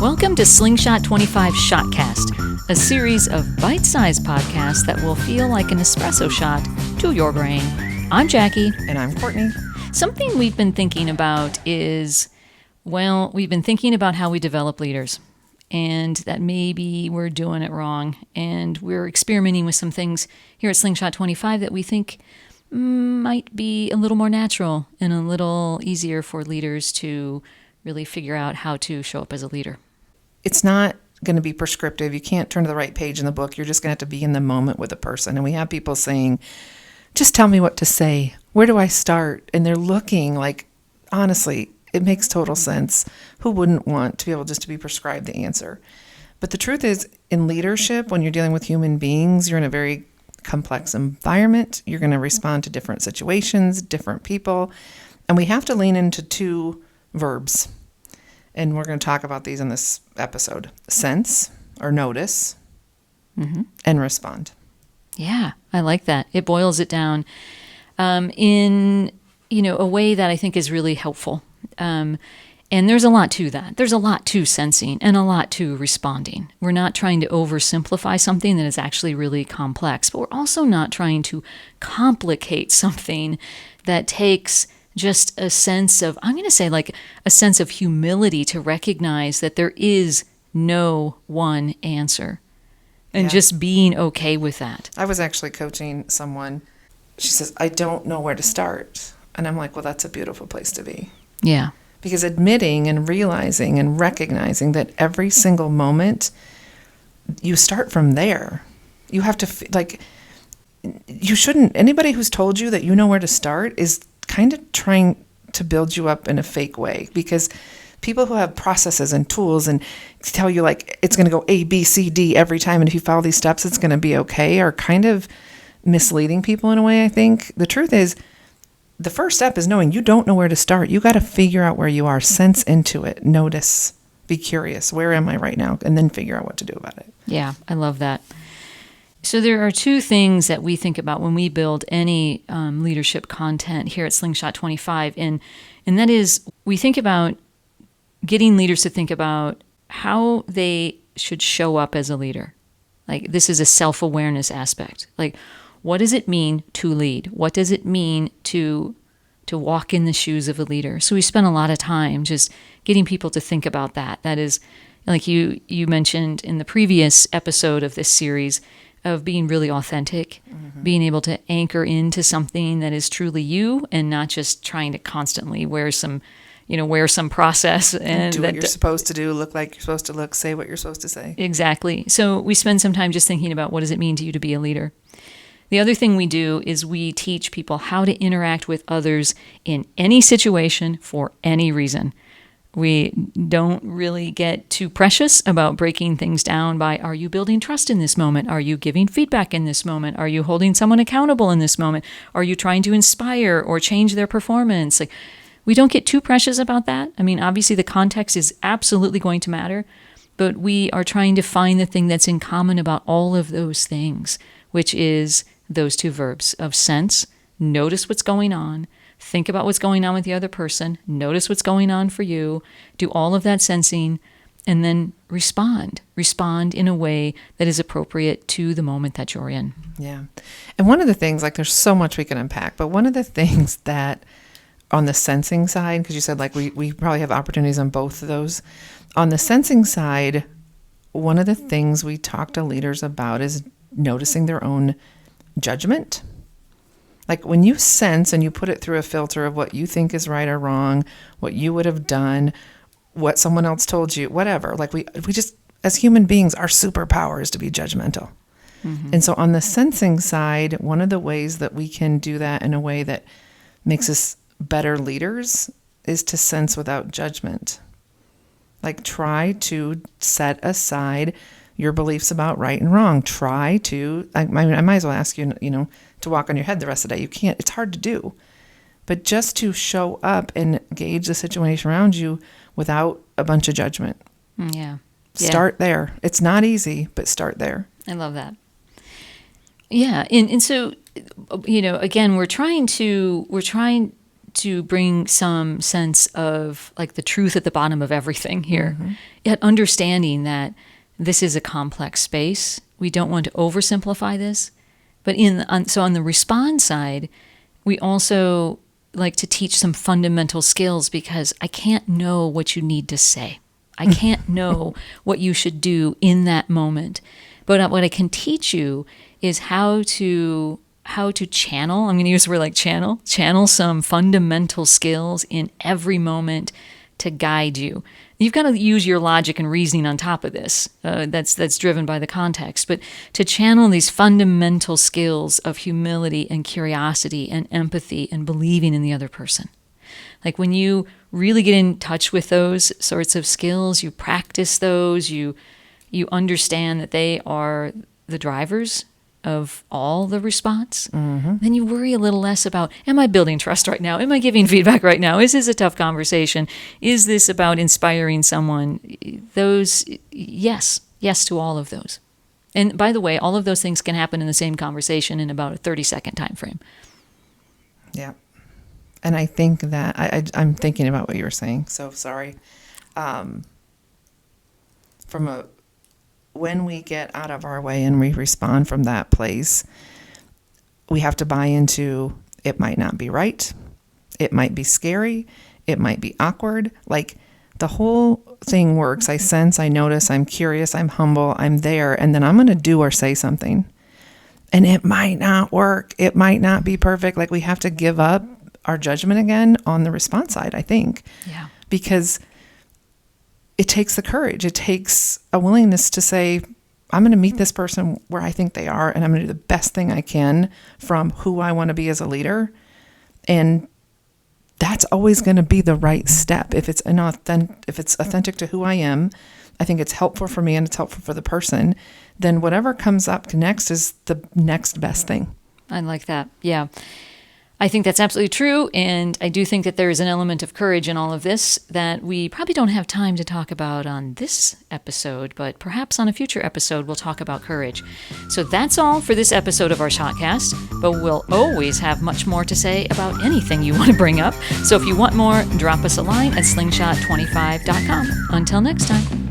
Welcome to Slingshot 25 Shotcast, a series of bite-sized podcasts that will feel like an espresso shot to your brain. I'm Jackie. And I'm Courtney. Something we've been thinking about is, we've been thinking about how we develop leaders, and that maybe we're doing it wrong, and we're experimenting with some things here at Slingshot 25 that we think might be a little more natural and a little easier for leaders to really figure out how to show up as a leader. It's not going to be prescriptive. You can't turn to the right page in the book. You're just going to have to be in the moment with a person. And we have people saying, just tell me what to say. Where do I start? And they're looking like, honestly, it makes total sense. Who wouldn't want to be able just to be prescribed the answer? But the truth is, in leadership, when you're dealing with human beings, you're in a very complex environment. You're going to respond to different situations, different people. And we have to lean into two verbs. And we're going to talk about these in this episode. Sense or notice and respond. Yeah, I like that. It boils it down in, a way that I think is really helpful. And there's a lot to that. There's a lot to sensing and a lot to responding. We're not trying to oversimplify something that is actually really complex, but we're also not trying to complicate something that takes just a sense of, I'm going to say like a sense of humility to recognize that there is no one answer. And just being okay with that. I was actually coaching someone. She says, I don't know where to start. And I'm like, well, that's a beautiful place to be. Yeah. Because admitting and realizing and recognizing that every single moment, you start from there. You have to, you shouldn't, anybody who's told you that you know where to start is kind of trying to build you up in a fake way. Because people who have processes and tools and tell you like it's going to go A, B, C, D every time, and if you follow these steps, it's going to be okay, are kind of misleading people in a way, I think. The truth is, the first step is knowing you don't know where to start. You got to figure out where you are, sense into it, notice, be curious. Where am I right now? And then figure out what to do about it. Yeah, I love that. So there are two things that we think about when we build any leadership content here at Slingshot 25. And that is, we think about getting leaders to think about how they should show up as a leader. Like, this is a self-awareness aspect. Like, what does it mean to lead? What does it mean to walk in the shoes of a leader? So we spend a lot of time just getting people to think about that. That is, like you mentioned in the previous episode of this series, of being really authentic, being able to anchor into something that is truly you and not just trying to constantly wear some process and do what you're supposed to do, look like you're supposed to look, say what you're supposed to say. Exactly. So we spend some time just thinking about what does it mean to you to be a leader. The other thing we do is we teach people how to interact with others in any situation for any reason. We don't really get too precious about breaking things down by, are you building trust in this moment? Are you giving feedback in this moment? Are you holding someone accountable in this moment? Are you trying to inspire or change their performance? We don't get too precious about that. I mean, obviously the context is absolutely going to matter, but we are trying to find the thing that's in common about all of those things, which is those two verbs of sense, notice what's going on, think about what's going on with the other person, notice what's going on for you, do all of that sensing, and then respond. Respond in a way that is appropriate to the moment that you're in. Yeah. And one of the things, there's so much we can unpack, but one of the things that on the sensing side, because you said we probably have opportunities on both of those. On the sensing side, one of the things we talk to leaders about is noticing their own judgment. Like when you sense and you put it through a filter of what you think is right or wrong, what you would have done, what someone else told you, whatever. We just, as human beings, our superpower is to be judgmental. And so on the sensing side, one of the ways that we can do that in a way that makes us better leaders is to sense without judgment. Try to set aside your beliefs about right and wrong. Try to, I might as well ask you, to walk on your head the rest of the day. You can't, it's hard to do. But just to show up and gauge the situation around you without a bunch of judgment. Yeah. Start there. It's not easy, but start there. I love that. Yeah. And so, again, we're trying to bring some sense of like the truth at the bottom of everything here, yet understanding that this is a complex space. We don't want to oversimplify this. But so on the respond side, we also like to teach some fundamental skills, because I can't know what you need to say. I can't know what you should do in that moment. But what I can teach you is how to channel. I'm going to use the word like channel some fundamental skills in every moment to guide you. You've got to use your logic and reasoning on top of this. That's driven by the context. But to channel these fundamental skills of humility and curiosity and empathy and believing in the other person. Like when you really get in touch with those sorts of skills, you practice those, you understand that they are the drivers of all the response, then you worry a little less about, am I building trust right now? Am I giving feedback right now? Is this a tough conversation? Is this about inspiring someone? Those, yes to all of those. And by the way, all of those things can happen in the same conversation in about a 30-second time frame. Yeah. And I think that, I'm thinking about what you were saying, so sorry. When we get out of our way and we respond from that place, we have to buy into, it might not be right. It might be scary. It might be awkward. Like the whole thing works. I sense, I notice, I'm curious, I'm humble, I'm there. And then I'm going to do or say something. And it might not work. It might not be perfect. Like we have to give up our judgment again on the response side, I think. Yeah. Because it takes the courage. It takes a willingness to say, I'm going to meet this person where I think they are, and I'm going to do the best thing I can from who I want to be as a leader. And that's always going to be the right step. If it's authentic to who I am, I think it's helpful for me and it's helpful for the person, then whatever comes up next is the next best thing. I like that. Yeah. I think that's absolutely true, and I do think that there is an element of courage in all of this that we probably don't have time to talk about on this episode, but perhaps on a future episode we'll talk about courage. So that's all for this episode of our Shotcast, but we'll always have much more to say about anything you want to bring up. So if you want more, drop us a line at slingshot25.com. Until next time.